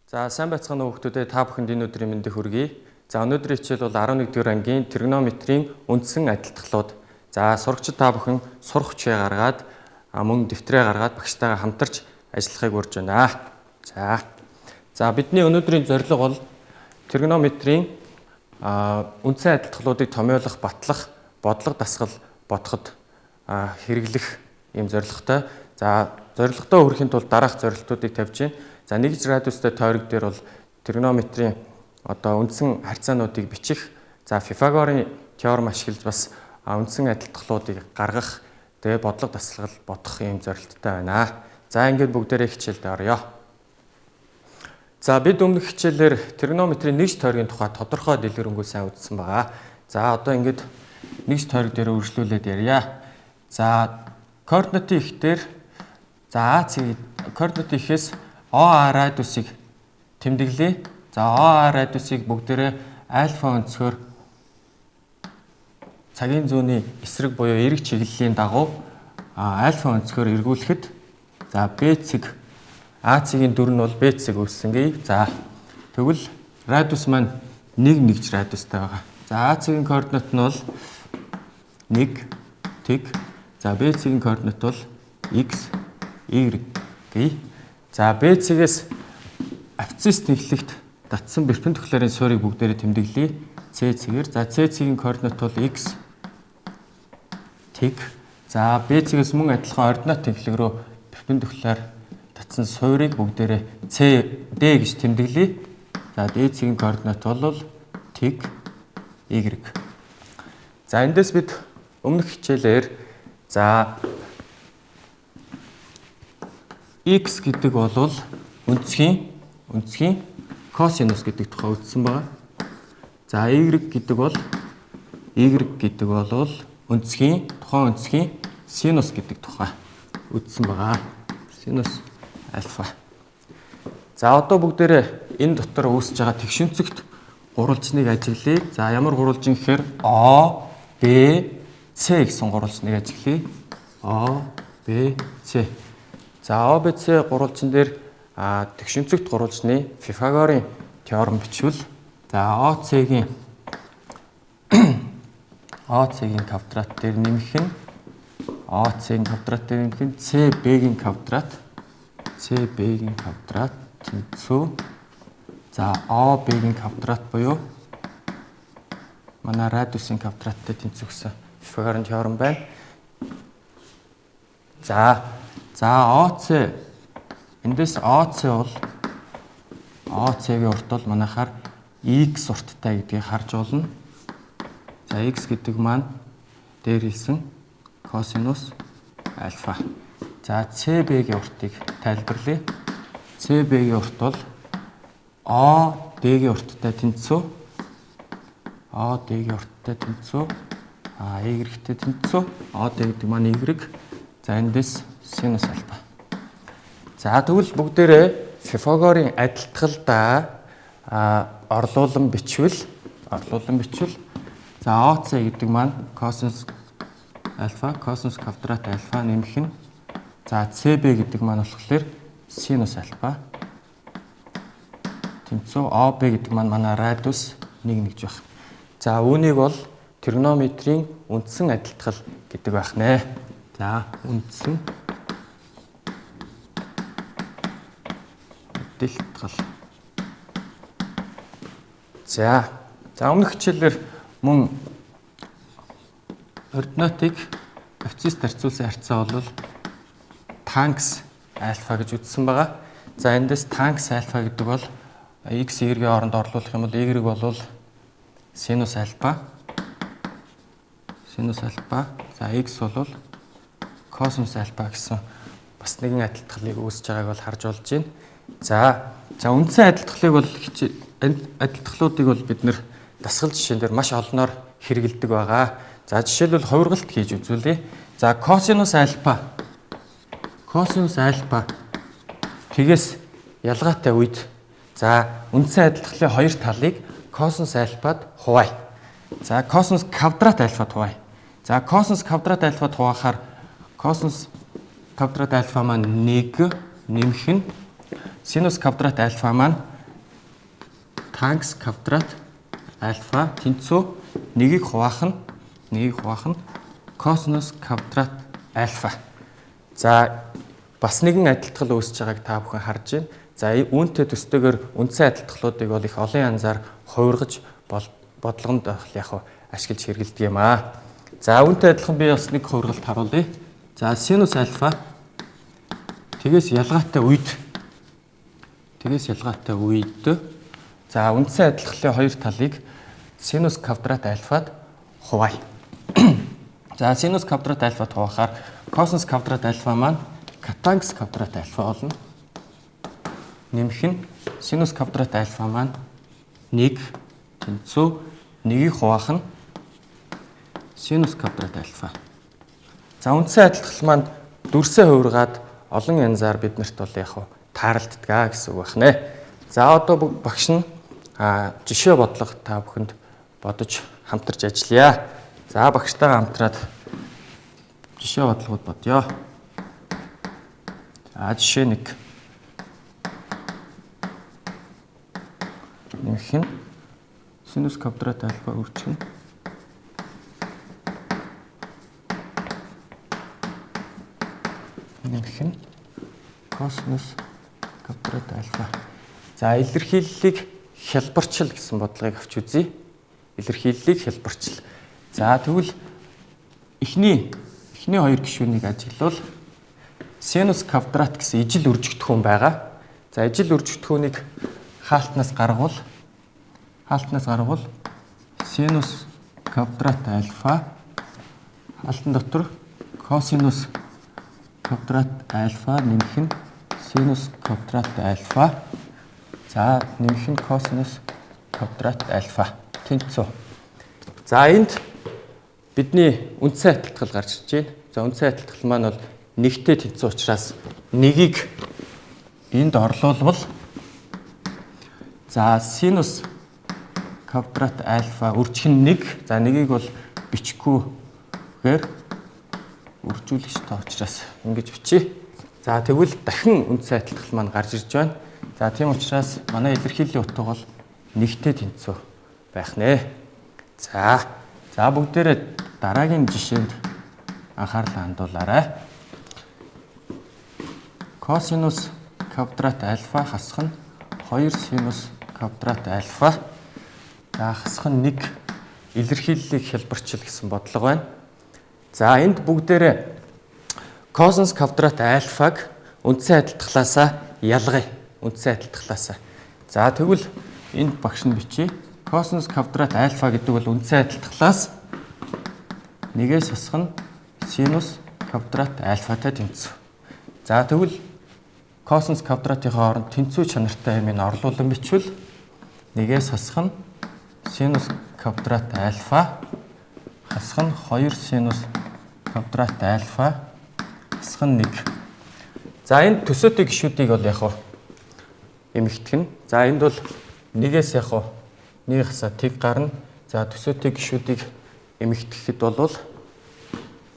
За сайн байцгаана уу хүүхдүүдээ, та бүхэнд энэ өдрийн мэндийг хүргэе. За өнөөдрийн хичээл бол 11-р ангийн тригонометрийн үндсэн адилтгалууд. За сурагчид та бүхэн сурах хүчээ гаргаад мөн дэвтрээ гаргаад багштайгаа хамтарч ажиллахыг урьж байна. За бидний өнөөдрийн зорилго бол тригонометрийн үндсэн адилтгалуудыг томьёолох, батлах, бодлого дасгал бодоход хэрэглэх ийм зорилготой. За зорилготоо хүрэхин тулд дараах зорилтуудыг тавьж байна. За нэгж радиустай тойрог дээр бол тригонометрийн үндсэн харьцаануудыг бичих, за Пифагорын теорем ашиглаж бас үндсэн адилтгалуудыг гаргах, тэгээ бодлого дасгал бодох ийм зорилттой байна. За ингээд бүгдээрээ хичээлдээ орё. За бид өмнөх хичээлээр тригонометрийн нэгж тойргийн тухай тодорхой дэлгэрэнгүй сайн үзсэн байгаа. За одоо ингээд нэгж тойрог дээр үргэлжлүүлээд ярья. За координатын ихтер за координатын ихээс ОА радиусыг тэмдэглэе. За ОА радиусыг бүгдээрээ альфа өнцгөр цагийн зүүнний эсрэг буюу эрг чиглэлийн дагуу альфа өнцгөр эргүүлэхэд за Б цэг А цэгийн дүр нь бол Б цэг үүссэнгээ. За тэгвэл радиус маань нэгж радиустай байгаа. За А цэгийн координат нь бол 1 тэг. За Б цэгийн координат бол x, y гээ. За Б цэгээс абсцисс нэглэлт татсан перпендикуларын суурийг бүгдээрээ тэмдэглэе. С цэгээр. За С цэгийн координат бол x, тэг. За Б цэгээс мөн адилхан ординат тэнхлэг рүү перпендикуляр татсан суурийг бүгдээрээ D гэж тэмдэглэе. За D цэгийн координат бол тэг, y. За эндээс бид өмнөх хичээлээр за x гэдэг бол үндсгийн косинус гэдэг тухай үзсэн байгаа. За y гэдэг бол тухайн үндсгийн синус гэдэг тухай үзсэн байгаа. Синус альфа. За одоо бүгдээрээ энэ дотор үүсэж байгаа тэгшинцэгт гурвалжныг ажиглая. За ямар гурвалжин гэхээр O, B, C гэсэн гурвалжныг ажиглая. O, B, C. За O, B, C гурвалжин дээр тэгшинцэгт гурвалжны Пифагорын теорем бичвэл за O, C-гийн квадрат дээр нэмэх нь O, C-гийн квадрат дээр нэмэх нь C, B-гийн квадрат тэнцүү. За O, B-гийн квадрат буюу манай радиусын квадраттай тэнцүү гэсэн Пифагорын теорем байна. За ОЦ эндээс ОЦ бол ОЦ-гийн урт бол манайхаар x урттай гэдгийг харж болно. За x гэдэг маань дээр хэлсэн косинус альфа. За CB-гийн уртыг тайлбарлая. CB-гийн урт бол OD-гийн урттай тэнцүү. OD-гийн урттай тэнцүү. Y-тэй тэнцүү. OD гэдэг маань y. За эндээс синус альфа. За тэгвэл бүгдээрээ Пифагорын адилтгалдаа орлуулан бичвэл за ОЦ гэдэг маань косинус квадрат альфа нэмэх нь за CB гэдэг маань болохоор синус альфа тэнцүү ОБ гэдэг маань манай радиус 1 гэж байна. За үүнийг бол тригонометрийн үндсэн адилтгал гэдэг байх нэ. За үндсэн адилтгал. За өмнөх хичээлээр мөн ординатыг абсцисс зарцуулсан харьцаа бол танкс альфа гэж үзсэн байгаа. За эндээс танкс альфа гэдэг бол x, y-ийн оронд орлуулах юм бол y бол синус альфа. За x бол косинус альфа гэсэн бас нэгэн адилтгалыг үүсэж байгааг бол харж болж байна. За үндсэн адилтгалуудыг бол бид нэр дасгал жишээн дээр маш олноор хэрэгэлдэг байгаа. За жишээлбэл хувиргалт хийж үзүүлье. За косинус альфа тэгээс ялгаатай үед за үндсэн адилтгалын хоёр талыг косинус альфад хуваая. За косинус квадрат альфад хуваая. За косинус квадрат альфад хуваахаар косинус квадрат альфа маань 1 нэмэх нь синус квадрат альфа маань танкс квадрат альфа тэнцүү нэгийг хуваах нь косинус квадрат альфа. За бас нэгэн адилтгал үүсэж байгааг та бүхэн харж байна. За үүнтэй төстэйгээр үндсэн адилтгалуудыг бол их олон янзаар хувиргаж бодлогонд яг ашиглаж хэрэглэдэг юм аа. За үүнтэй адилхан би бас нэг хувиргалт харуулъя. За синус альфа тэгээс ялгаатай үед за үндсэн адилтгалын хоёр талыг синус квадрат альфад хуваая. За синус квадрат альфад хуваахаар косинус квадрат альфа маань катангс квадрат альфа болно. Нэмэх нь синус квадрат альфа маань 1 тэнцүү нэгийг хуваах нь синус квадрат альфа. За үндсэн адилтгал маань дүрсээ хувиргаад олон янзаар биднэрт бол яг тааралддаг гэсэн үг байна. За одоо багш нь жишээ бодлого та бүхэнд бодож хамтарч ажиллая. За багштайгаа хамтраад жишээ бодлогод бодъё. За жишээ 1. Нэмэх нь синус квадрат альфа үржих нь нэмэх нь косинус квадрат альфа. За илэрхийллийг хялбарчил гэсэн бодлогыг авч үзье. Илэрхийллийг хялбарчил. За тэгвэл эхний хоёр гишүүнийг ажиглавал синус квадрат гэсэн ижил үржигдэхүүн байгаа. За ижил үржигдэхүүнийг хаалтнаас гаргавал синус квадрат альфа хаалтан дотор косинус квадрат альфа нэмэх нь синус квадрат альфа. За нэмэх нь косинус квадрат альфа тэнцүү. За энд бидний үндсэн адилтгал гарч ирж байна. За үндсэн адилтгал маань бол нэгтэй тэнцүү учраас нэгийг энд орлуулвал за синус квадрат альфа үржих нь 1. За нэгийг бол бичгүйгээр үржүүлэгч тоо учраас ингэж бичье. За тэгвэл дахин үндсэн адилтгал маань гарч ирж байна. За тийм учраас манай илэрхийллийн утга бол нэгтэй тэнцүү байх нэ. За бүгдээрээ дараагийн жишээнд анхаарлаа хандуулаарай. Косинус квадрат альфа хасах нь 2 синус квадрат альфа. За хасах нь 1 илэрхийллийг хялбарчил гэсэн бодлого байна. За энд бүгдээрээ косинус квадрат альфаг үндсэн адилтгалаасаа ялгая. За тэгвэл энд багш нь бичье. Косинус квадрат альфа гэдэг бол үндсэн адилтгалаас нэгээс хасах нь синус квадрат альфатай тэнцүү. За тэгвэл косинус квадратын хооронд тэнцүү чанартай юмыг орлуулан бичвэл нэгээс хасах нь синус квадрат альфа хасах нь 2 синус квадрат альфа хасах нь 1. За энд төсөөтэй гишүүдийг бол яг эмэгтгэн. За энд бол нэгээс яг нэг хасаа тэг гарна. За төсөөтэй гишүүдийг эмэгтгэхэд бол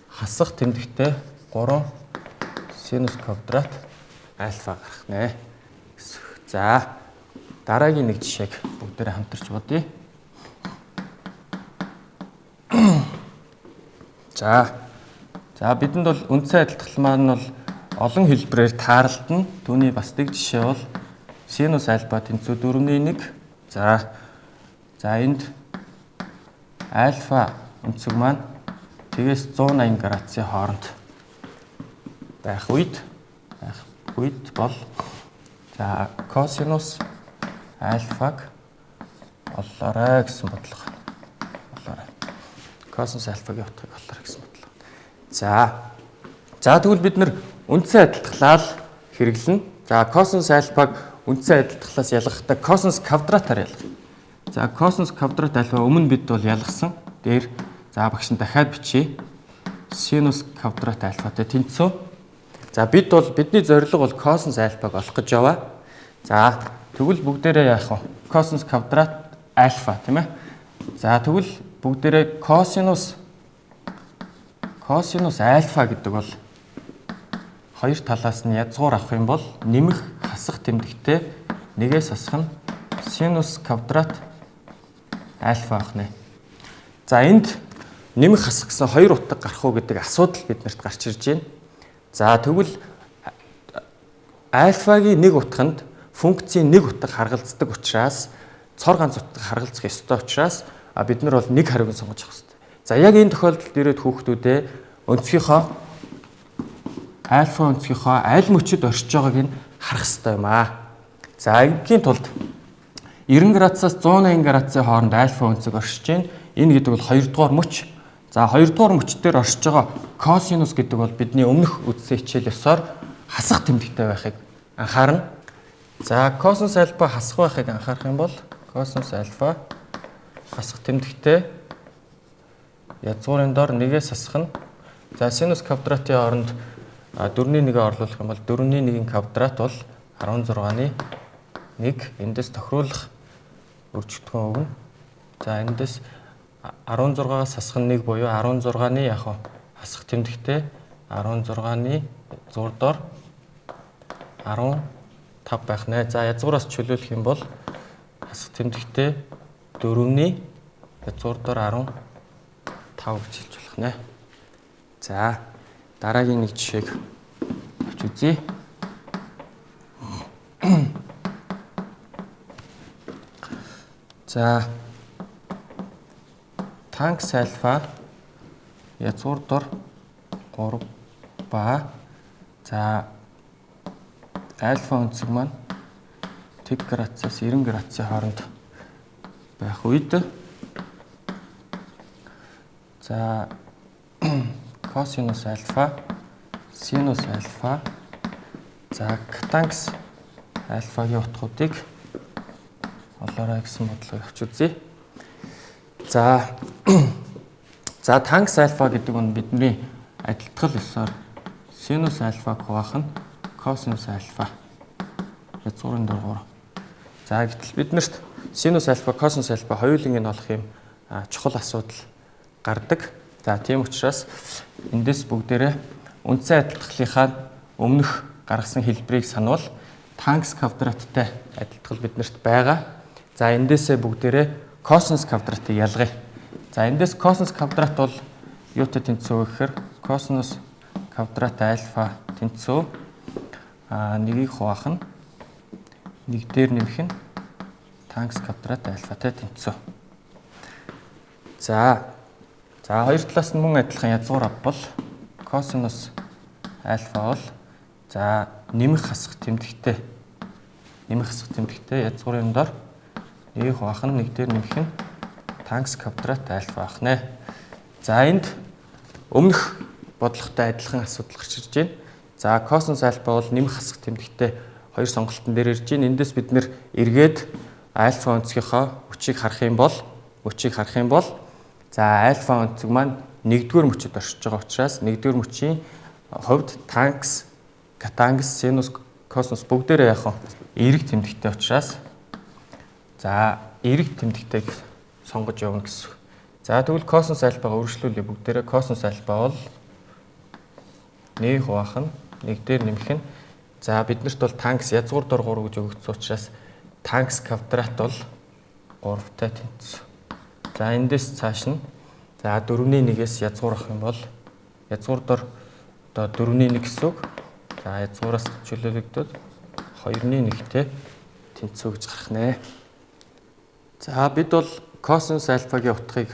хасах тэмдэгтээ 3 синус квадрат альфа гарах нэ. За дараагийн нэг жишээг бүгдээрээ хамтарч бодъё. За бидэнд бол үндсэн адилтгал маань бол олон хэлбэрээр таарлалдана. Түүний бас нэг жишээ бол синус альфа тэнцүү 4-1. За энд альфа өнцөг маань тэгээс 180 градусын хооронд байх үед бол за косинус альфаг олоорой гэсэн бодлого. Косинус альфагийн утгыг олоорой гэсэн бодлого. За тэгвэл бид нар үндсэн адилтгалаа хэрэглэнэ. За косинус альфаг үндсэн адилтгалаас ялгахдаа косинус квадратаар ялгана. За косинус квадрат альфа өмнө бид бол ялгасан. Дээр за багш нь дахиад бичье. Синус квадрат альфатай тэнцүү. За бидний зорилго бол косинус альфаг олох гэж яваа. За тэгвэл бүгдээрээ яах вэ? Косинус квадрат альфа тийм ээ. За тэгвэл бүгдээрээ косинус альфа гэдэг бол хоёр талаас нь язгуур авах юм бол нэмэх хасах тэмдэгтээ нэгээс хасах нь синус квадрат альфа авах нэ. За энд нэмэх хасах гэсэн 2 утга гарах уу гэдэг асуудал биднэрт гарч ирж байна. За тэгвэл альфагийн нэг утганд функцийн нэг утга харгалздаг учраас цор ганц утга харгалзах ёстой учраас бид нар бол нэг хариуг сонгож авах хэрэгтэй. За яг энэ тохиолдолд ирээд хүүхдүүдээ өнцгийнхөө альфа өнцгийнхөө аль мөчөд оршиж байгааг нь харах хэрэгтэй юм аа. За энэхийн тулд 90 градусаас 180 градусын хооронд альфа өнцөг оршиж байна. Энэ гэдэг бол 2 дугаар мөч. За 2 дугаар мөч дээр оршиж байгаа косинус гэдэг бол бидний өмнөх үзсэн хичээл ёсоор хасах тэмдэгтэй байхыг анхаарна. За косинус альфа хасах байхыг анхаарах юм бол косинус альфа хасах тэмдэгтэй язгуурын дор 1-ээс хасах нь. За синус квадратын оронд 4-ний 1-ийг орлуулах юм бол 4-ний 1-ийн квадрат бол 16-ны 1. Эндээс тохируулах өржигдгөн өгнө. За эндээс 16-аас хасах нь 1 буюу 16-ны яг хасах тэмдэгтэй 16-ны зур дор 15 байх нэ. За язгуураас чөлөөлөх юм бол хасах тэмдэгтэй 4-ний язгуур дор 15 гэж хэлж болох нэ. За дараагийн нэг жишээг авч үзье. За танкс альфа язгуур дор 3 ба за альфа өнцөг маань тэг градусаас 90 градусын хооронд байх үед за косинус альфа синус альфа за катангс альфагийн утгуудыг олоорой гэсэн бодлогыг авч үзье. За танкс альфа гэдэг нь бидний адилтгал ёсоор синус альфаг хуваах нь косинус альфа язгуурын дор 3. За гэтэл биднэрт синус альфа косинус альфа хоёуланг нь олох юм чухал асуудал гардаг. За тийм учраас эндээс бүгдээрээ үндсэн адилтгалынхаа өмнөх гаргасан хэлбэрийг сануул танкс квадраттай адилтгал биднэрт байгаа. За эндээсээ бүгдээрээ косинус квадратыг ялгая. За эндээс косинус квадрат бол юутай тэнцүү гэхээр косинус квадрат альфа тэнцүү 1-ийг хуваах нь 1 дээр нэмэх нь танкс квадрат альфатай тэнцүү. За хоёр талаас нь мөн адилхан язгуур авбал косинус альфа бол за нэмэх хасах тэмдэгтэй язгуурын дор 1-ийг хуваах нь 1 дээр нэмэх нь танкс квадрат альфа ах нэ. За энд өмнөх бодлоготой адилхан асуудал гарч ирж байна. За косинус альфа бол нэмэх хасах тэмдэгтэй хоёр сонголтын дээр ирж байна. Эндээс бид нэр эргээд альфа өнцгийнхөө мөчийг харах юм бол за альфа өнцөг маань 1-р мөчөд оршиж байгаа учраас 1-р мөчийн хувьд танкс, катангс, синус, косинус бүгдээрээ яг эерэг тэмдэгтэй учраас за эерэг тэмдэгтэйг сонгож явна гэсэн. За тэгвэл косинус альфага өргөжлүүлээ бүгдээрээ косинус альфа бол 1 хуваах нь 1 дээр нэмэх нь за биднэрт бол танкс язгуур дор 3 гэж өгөгдсөн учраас танкс квадрат бол 3-тай тэнцүү. За эндээс цааш нь за 4-ний 1-ээс язгуур авах юм бол язгуур дор одоо 4-ний 1 гэсэн үг. За язгуураас чөлөөлөгдөд 2-ний 1-тэй тэнцүү гэж гарах нэ. За бид бол косинус альфагийн утгыг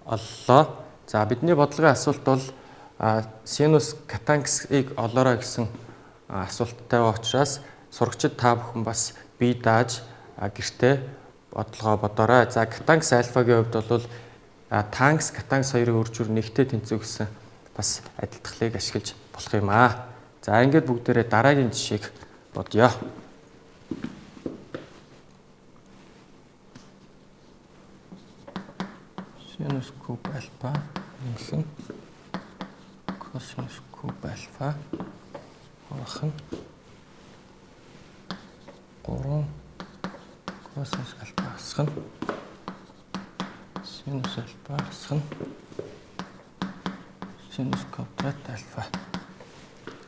оллоо. За бидний бодлогын асуулт бол синус катангсыг олоорой гэсэн асуулттай байгаа учраас сурагчид та бүхэн бас бие дааж гэртээ бодлогоо бодоорой. За катангс альфагийн хувьд бол танкс катангс хоёрын өржүүр нэгтэй тэнцүү гэсэн бас адилтгалыг ашиглаж болох юм аа. За ингээд бүгдээрээ дараагийн жишээг бодъё. Синус куб альфа нэмэх нь косинус куб альфа хуваах нь 3 косинус альфа хасах нь синус альфа хасах нь синус квадрат альфа.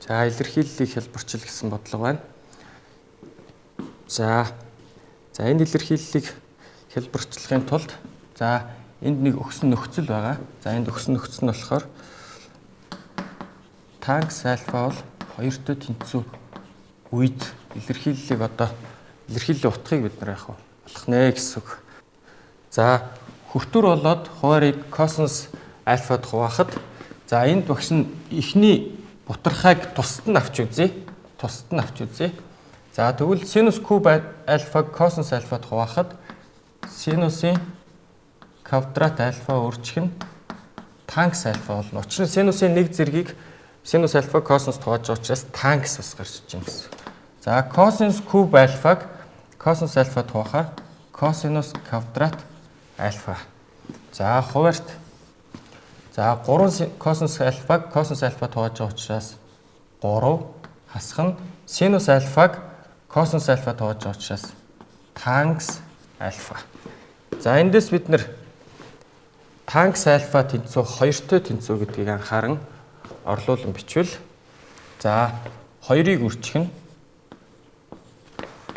За илэрхийллийг хэлбэрчил гэсэн бодлого байна. За За энэ илэрхийллийг хэлбэрчлэхийн тулд за энд нэг өгсөн нөхцөл байгаа. За энд өгсөн нөхцөл нь болохоор танкс альфа бол хоёртой тэнцүү үед илэрхийллийг илэрхийллийн утгыг бид нар яах вэ? Олох нэ гэсэн үг. За хүртүр болоод хуваарийг косинус альфад хуваахад за энд багш нь эхний бутархайг тусад нь авч үзье. За тэгвэл синус куб альфаг косинус альфад хуваахад синусын квадрат альфа өөрчлөх нь танкс альфа болно. Учир нь синусын нэг зэргийг синус альфа косинус хувааж байгаа учраас танкс бас гарч иж байна гэсэн. За косинус куб альфаг косинус альфад хуваахаар косинус квадрат альфа. За хуваарьт за 3 косинус альфаг косинус альфад хувааж байгаа учраас 3 хасах нь синус альфаг косинус альфад хувааж байгаа учраас танкс альфа. За эндээс бид нэр танкс альфа тэнцүү хоёртой тэнцүү гэдгийг анхааран орлуулан бичвэл за 2-ыг үржих нь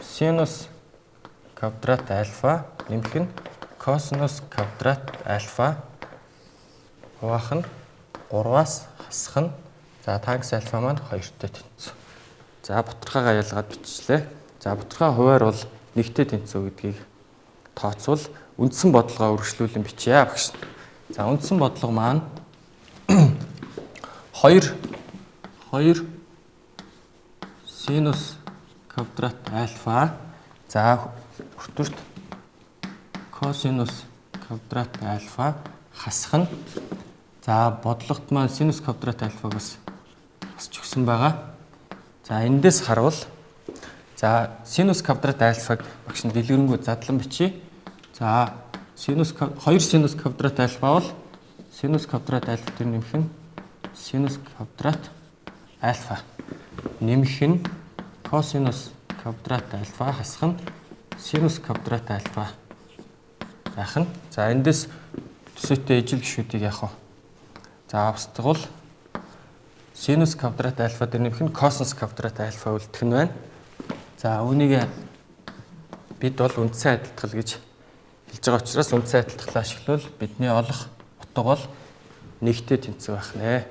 синус квадрат альфа нэмэх нь косинус квадрат альфа хуваах нь 3-аас хасах нь за танкс альфа маань хоёртой тэнцүү. За бутархайгаа ялгаад биччихлээ. За бутархай хуваар бол нэгтэй тэнцүү гэдгийг тооцвол үндсэн бодлогоо үргэлжлүүлэн бичье багш. За үндсэн бодлого маань 2 синус квадрат альфа за хүртүрт косинус квадрат альфа хасах нь за бодлогот маань синус квадрат альфаг бас хасч өгсөн байгаа. За эндээс харуул за синус квадрат альфаг багш нь дэлгэрэнгүй задлан бичье. За 2 синус квадрат альфа бол синус квадрат альфа дээр нэмэх нь синус квадрат альфа нэмэх нь косинус квадрат альфа хасах нь синус квадрат альфа байх нь. За эндээс төсөөтэй ижил гишүүдийг яах вэ? За устгавал синус квадрат альфа дээр нэмэх нь косинус квадрат альфа үлдэх нь байна. За үүнийг бид бол үндсэн адилтгал гэж хэлж байгаа учраас үндсэн адилтгалаа ашиглавал бидний олох утга бол нэгтэй тэнцүү байх нэ.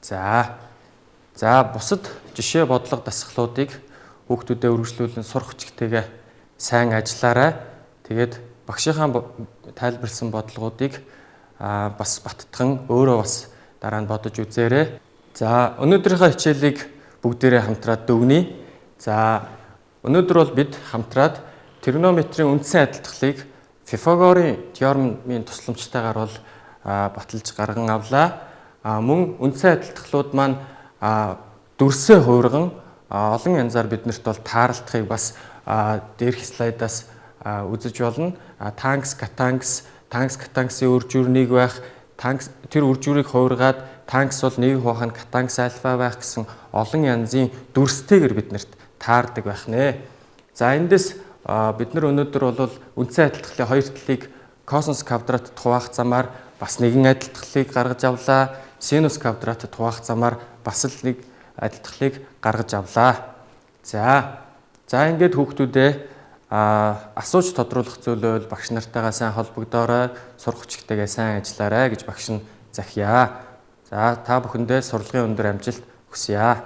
За бусад жишээ бодлого дасгалуудыг хүүхдүүдэд үргэлжлүүлэн сурах хүчтэйгээ сайн ажиллаарай. Тэгээд багшийнхаа тайлбарлсан бодлогуудыг бас баттган өөрөө бас дараа нь бодож үзээрэй. За өнөөдрийнхөө хичээлийг бүгдээрээ хамтраад дүгнэе. За өнөөдөр бол бид хамтраад тригонометрийн үндсэн адилтгалыг Пифагорын теоремын тусламжтайгаар бол баталж гарган авлаа. Мөн үндсэн адилтгалууд маань дүрсээ хуурган олон янзаар биднэрт бол тааралдахыг бас дээрх слайдаас үзэж болно. Танкс, катанксын үр жуур нэг байх, тэр үр жуурыг хуургаад танкс бол нэг хуваах нь катанкс альфа байх гэсэн олон янзын дүрстэйгээр биднэрт таардаг байх нэ. За эндээс бид нар өнөөдөр бол үндсэн адилтгалын хоёр талыг косинус квадратд хуваах замаар бас нэгэн адилтгалыг гаргаж авлаа. Синус квадратд хуваах замаар бас л нэг адилтгалыг гаргаж авлаа. За ингээд хүүхдүүдээ асууж тодруулах зүйл бол багш нартайгаа сайн холбогдоорой, сурах хүчтэйгээ сайн ажиллаарай гэж багш нь захиа. За та бүхэндээ сурлагын өндөр амжилт хүсье.